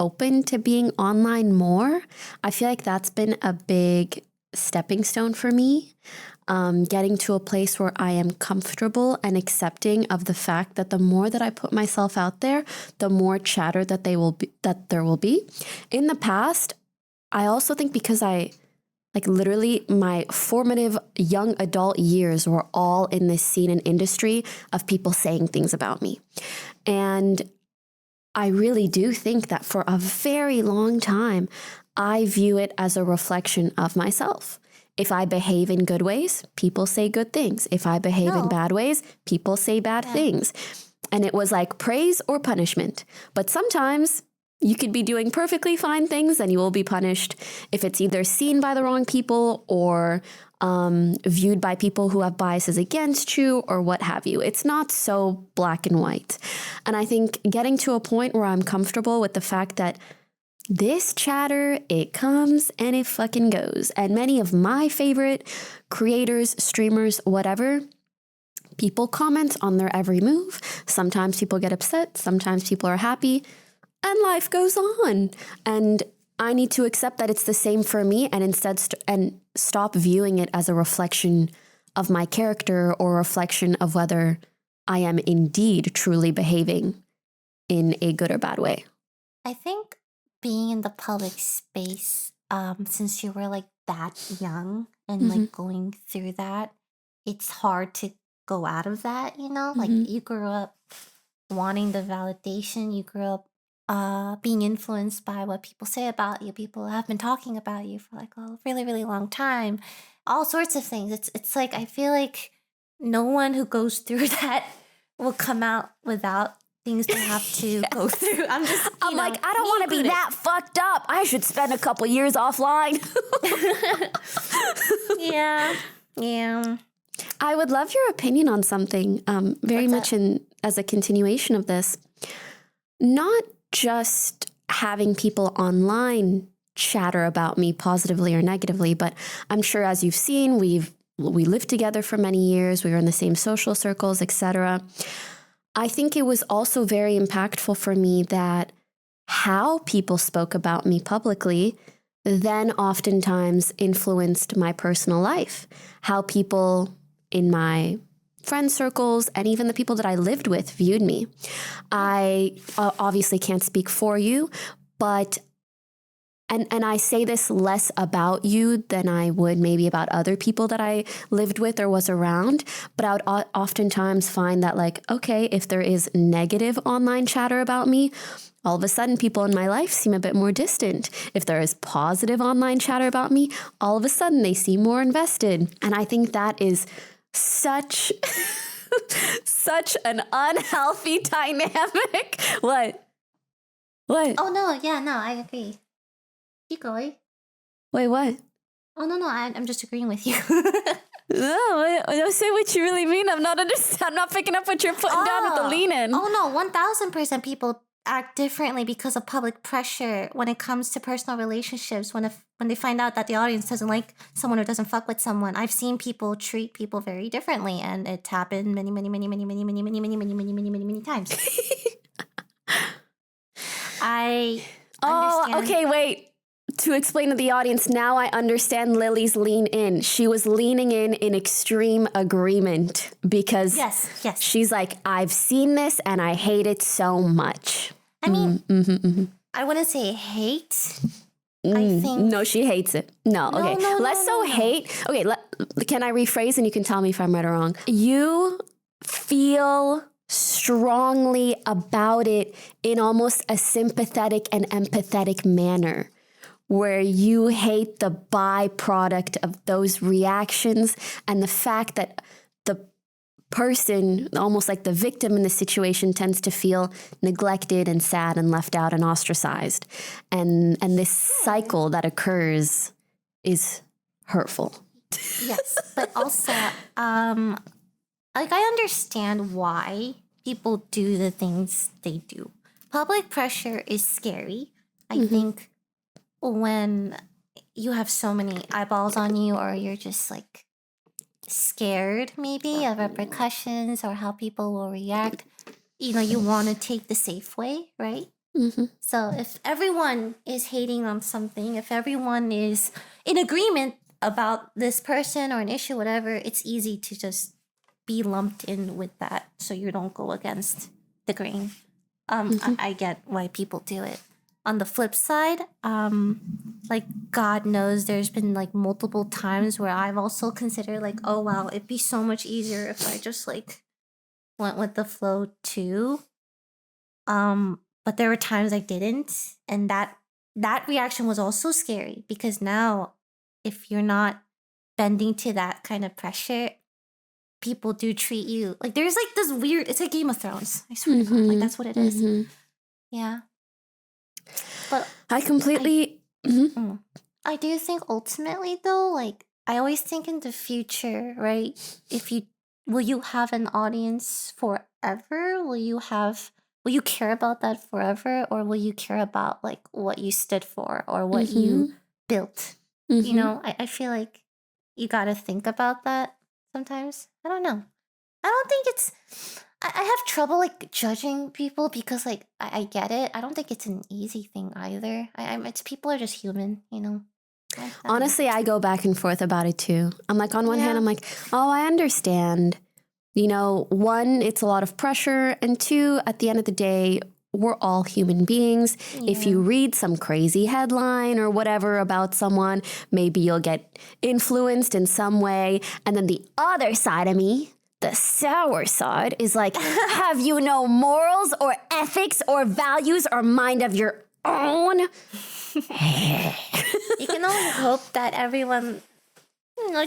open to being online more, I feel like that's been a big stepping stone for me. Getting to a place where I am comfortable and accepting of the fact that the more that I put myself out there, the more chatter that there will be. In the past, I also think because I like literally my formative young adult years were all in this scene and industry of people saying things about me. And I really do think that for a very long time, I view it as a reflection of myself. If I behave in good ways, people say good things. If I behave in bad ways, people say bad things. And it was like praise or punishment. But sometimes you could be doing perfectly fine things and you will be punished if it's either seen by the wrong people or viewed by people who have biases against you or what have you. It's not so black and white. And I think getting to a point where I'm comfortable with the fact that this chatter, it comes and it fucking goes. And many of my favorite creators, streamers, whatever, people comment on their every move. Sometimes people get upset. Sometimes people are happy. And life goes on. And I need to accept that it's the same for me and instead stop viewing it as a reflection of my character or a reflection of whether I am indeed truly behaving in a good or bad way. I think being in the public space, since you were like that young and like going through that, it's hard to go out of that, you know? Like you grew up wanting the validation, you grew up being influenced by what people say about you. People have been talking about you for like a really, really long time. All sorts of things. It's like I feel like no one who goes through that will come out without things they have to go through. I'm like, I don't want to be that fucked up. I should spend a couple years offline. Yeah. I would love your opinion on something, very much as a continuation of this. Not just having people online chatter about me positively or negatively, but I'm sure as you've seen, we lived together for many years. We were in the same social circles, etc. I think it was also very impactful for me that how people spoke about me publicly then oftentimes influenced my personal life. How people in my friend circles and even the people that I lived with viewed me. I obviously can't speak for you, but and I say this less about you than I would maybe about other people that I lived with or was around. But I would oftentimes find that like, okay, if there is negative online chatter about me, all of a sudden people in my life seem a bit more distant. If there is positive online chatter about me, all of a sudden they seem more invested. And I think that is such an unhealthy dynamic. What? Oh no, yeah, no, I agree. Keep going. Wait, what? Oh no, I'm just agreeing with you. No, don't say what you really mean. I'm not picking up what you're putting down with the lean in. Oh no, 1000% people act differently because of public pressure when it comes to personal relationships. When they find out that the audience doesn't like someone or doesn't fuck with someone, I've seen people treat people very differently, and it's happened many times. I understand. Okay, wait. To explain to the audience, now I understand Lily's lean in. She was leaning in extreme agreement because yes. She's like, I've seen this and I hate it so much. I mean, I wouldn't say hate. I think... No, she hates it. No, okay. Hate. Okay, can I rephrase and you can tell me if I'm right or wrong? You feel strongly about it in almost a sympathetic and empathetic manner, where you hate the byproduct of those reactions and the fact that the person, almost like the victim in the situation, tends to feel neglected and sad and left out and ostracized. And this cycle that occurs is hurtful. Yes, but also, like I understand why people do the things they do. Public pressure is scary. I think when you have so many eyeballs on you, or you're just like scared maybe of repercussions or how people will react, you want to take the safe way, right? So if everyone is hating on something, if everyone is in agreement about this person or an issue, whatever, it's easy to just be lumped in with that so you don't go against the grain. I get why people do it. On the flip side, like God knows there's been like multiple times where I've also considered like, oh wow, it'd be so much easier if I just like went with the flow too. But there were times I didn't, and that reaction was also scary because now if you're not bending to that kind of pressure, people do treat you like there's like this weird, it's like Game of Thrones. I swear to God, like that's what it is. Yeah. But I completely... I do think ultimately though, like I always think in the future, right? Will you have an audience forever? Will you care about that forever? Or will you care about like what you stood for or what you built? I feel like you gotta think about that sometimes. I don't know. I don't think it's... I have trouble like judging people because like I get it. I don't think it's an easy thing either. It's people are just human, Honestly, I go back and forth about it too. I'm like, on one hand, I'm like, oh, I understand. One, it's a lot of pressure, and two, at the end of the day, we're all human beings. If you read some crazy headline or whatever about someone, maybe you'll get influenced in some way. And then the other side of me, the sour side, is like, have you no morals or ethics or values or mind of your own? You can only hope that everyone,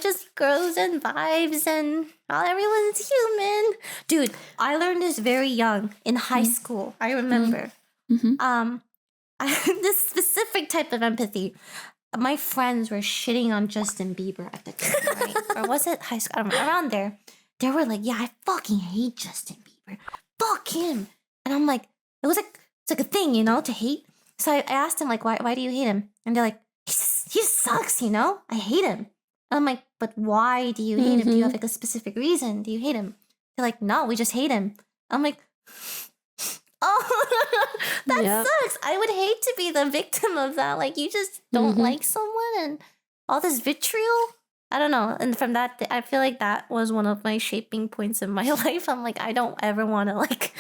just grows and vibes and everyone's human. Dude, I learned this very young in high school. I remember. This specific type of empathy. My friends were shitting on Justin Bieber at the time, right? Or was it high school? I don't know, around there. They were like, yeah, I fucking hate Justin Bieber. Fuck him. And I'm like, it's like a thing, to hate. So I asked them, like, why do you hate him? And they're like, he sucks, I hate him. And I'm like, but why do you hate him? Do you have like a specific reason? Do you hate him? They're like, no, we just hate him. I'm like, oh, that sucks. I would hate to be the victim of that. Like, you just don't like someone and all this vitriol. I don't know. And from that, I feel like that was one of my shaping points in my life. I'm like, I don't ever want to like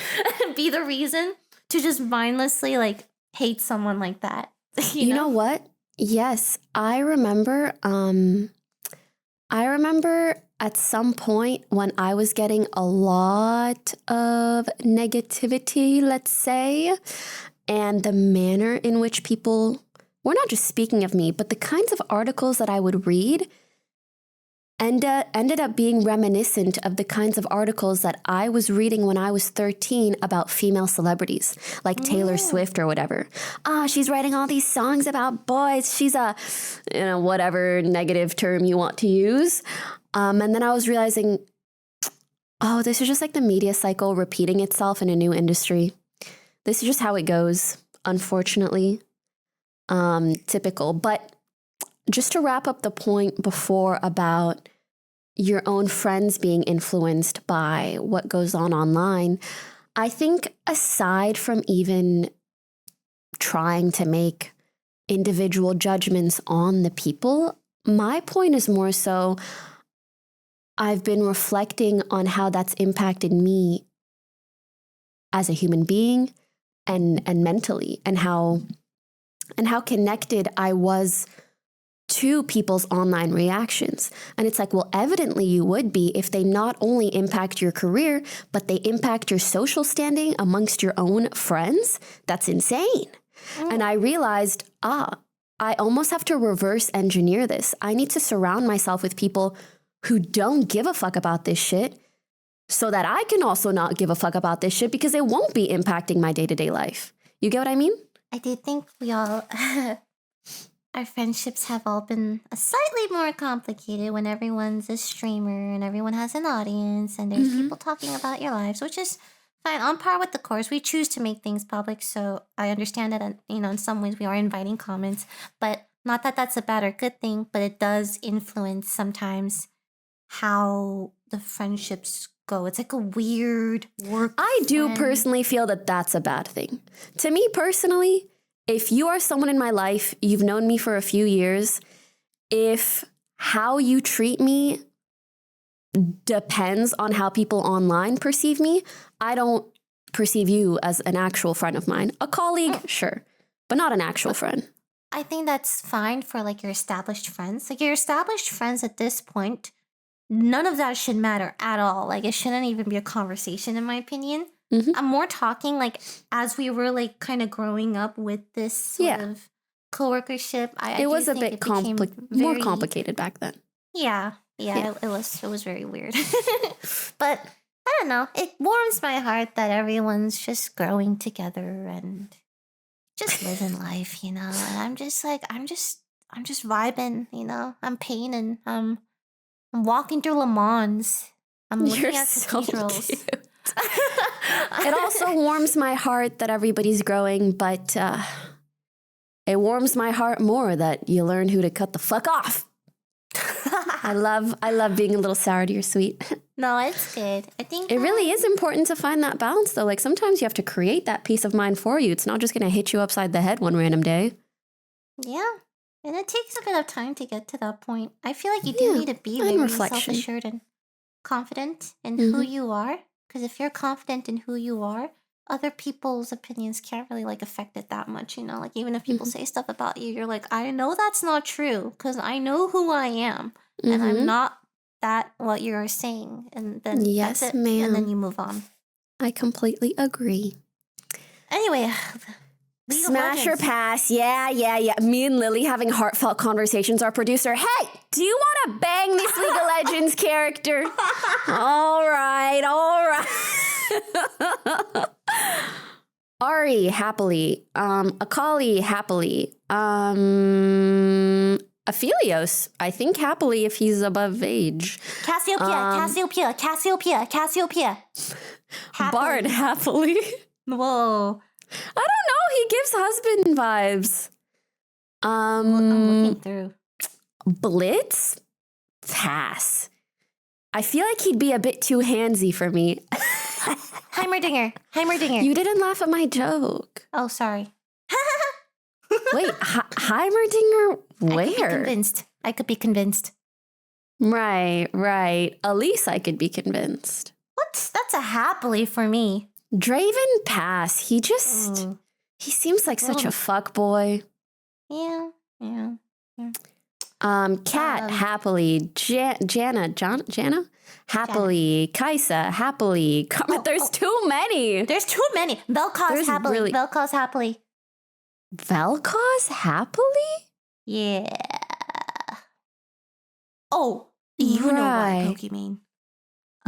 be the reason to just mindlessly like hate someone like that. You know what? Yes, I remember at some point when I was getting a lot of negativity, let's say, and the manner in which people were not just speaking of me, but the kinds of articles that I would read ended up being reminiscent of the kinds of articles that I was reading when I was 13 about female celebrities, like Taylor Swift or whatever. She's writing all these songs about boys. She's a, whatever negative term you want to use. And then I was realizing, this is just like the media cycle repeating itself in a new industry. This is just how it goes, unfortunately. Typical. But just to wrap up the point before about your own friends being influenced by what goes on online, I think aside from even trying to make individual judgments on the people, my point is more so I've been reflecting on how that's impacted me as a human being and mentally, and how connected I was to people's online reactions. And it's like, well, evidently you would be if they not only impact your career, but they impact your social standing amongst your own friends. That's insane. And I realized, I almost have to reverse engineer this. I need to surround myself with people who don't give a fuck about this shit so that I can also not give a fuck about this shit because it won't be impacting my day-to-day life. You get what I mean? I do think we all... Our friendships have all been slightly more complicated when everyone's a streamer and everyone has an audience and there's people talking about your lives, which is fine, on par with the course. We choose to make things public, so I understand that, in some ways we are inviting comments, but not that that's a bad or good thing, but it does influence sometimes how the friendships go. It's like a weird work. I do personally feel that that's a bad thing. To me personally, if you are someone in my life, you've known me for a few years, if how you treat me depends on how people online perceive me, I don't perceive you as an actual friend of mine. A colleague, sure, but not an actual friend. I think that's fine for like your established friends. Like your established friends at this point, none of that should matter at all. Like it shouldn't even be a conversation in my opinion. I'm more talking like as we were like kind of growing up with this sort of coworkership. It was a bit more complicated back then. Yeah. It was very weird. But I don't know. It warms my heart that everyone's just growing together and just living life, And I'm just vibing, I'm painting. I'm walking through Le Mans. I'm looking at cathedrals. So cute. It also warms my heart that everybody's growing, but it warms my heart more that you learn who to cut the fuck off. I love being a little sour to your sweet. No, it's good. I think it really is important to find that balance, though. Like sometimes you have to create that peace of mind for you. It's not just going to hit you upside the head one random day. Yeah, and it takes a bit of time to get to that point. I feel like you do need to be very self-assured and confident in who you are. Because if you're confident in who you are, other people's opinions can't really like affect it that much, you know? Like even if people say stuff about you, you're like, I know that's not true because I know who I am and I'm not that what you're saying. And then Yes, that's it. ma'am. And then you move on. I completely agree. Anyway, Smash or pass. Yeah. Me and Lily having heartfelt conversations. Our producer, hey, do you want to bang this League of Legends character? All right. Ari, happily. Akali, happily. Aphelios, I think happily if he's above age. Cassiopeia. Happily. Bard, happily. Whoa. I don't know. He gives husband vibes. I'm looking through. Blitz? Pass. I feel like he'd be a bit too handsy for me. Heimerdinger. You didn't laugh at my joke. Oh, sorry. Wait, Heimerdinger where? I could be convinced. Right. Elise, I could be convinced. That's a happily for me. Draven, pass. He seems like such a fuckboy. Yeah. Kat, happily. Jana, happily. Kaisa, happily. There's too many. There's too many. Vel'Koz, happily. Vel'Koz, happily. Vel'Koz, happily? Yeah. Oh, you know what pokimane.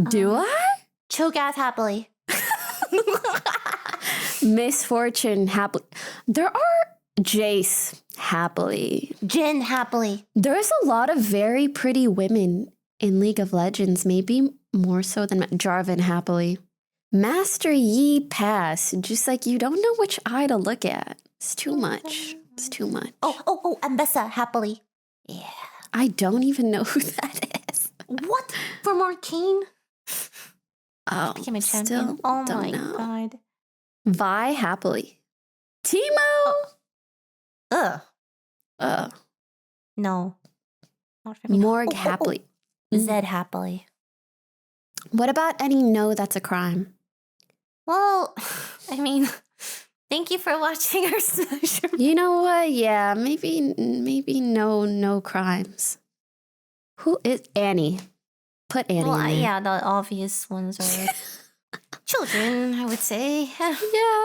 Do I? Cho'Gath, happily. Misfortune, happily. There are Jace, happily. Jhin, happily. There's a lot of very pretty women in League of Legends, maybe more so than Jarvan, happily. Master Yi, pass. Just like you don't know which eye to look at. It's too much. Oh, Ambessa, happily. Yeah. I don't even know who that is. What? From Arcane? Oh, became a champion. Still Oh don't my know. god. Vi, happily. Teemo. No. Not for me. Morg, happily. Zed, happily. What about any no that's a crime? Well, I mean, thank you for watching our smash. You know what? Yeah, maybe no crimes. Who is Annie? Put Annie in there. Yeah, the obvious ones are children, I would say. Yeah,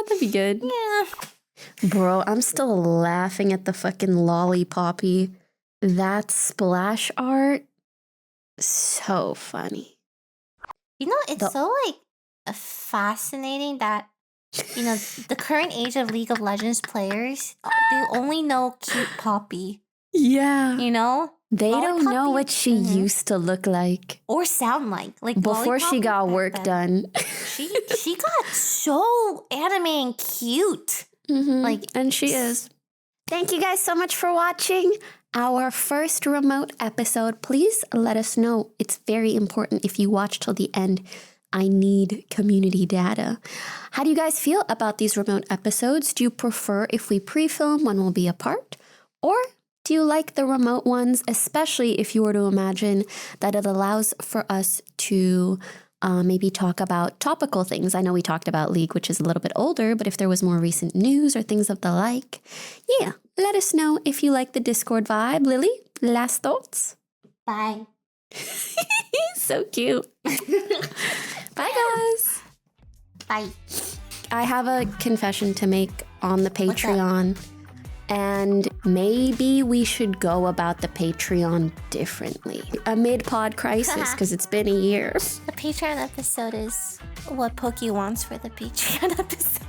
that'd be good. Yeah. Bro, I'm still laughing at the fucking lollipoppy. That splash art, so funny. You know, it's so like fascinating that, you know, the current age of League of Legends players, they only know cute Poppy. Yeah. You know? They don't know what she used to look like. Or sound like. Like before she got work done. She got so anime and cute. And she is. Thank you guys so much for watching our first remote episode. Please let us know. It's very important if you watch till the end. I need community data. How do you guys feel about these remote episodes? Do you prefer if we pre-film when we'll be apart? Or do you like the remote ones, especially if you were to imagine that it allows for us to maybe talk about topical things? I know we talked about League, which is a little bit older, but if there was more recent news or things of the like, yeah, let us know if you like the Discord vibe. Lily, last thoughts? Bye. So cute. Bye, guys. Bye. I have a confession to make on the Patreon. And maybe we should go about the Patreon differently. A mid-pod crisis, because it's been a year. The Patreon episode is what Poki wants for the Patreon episode.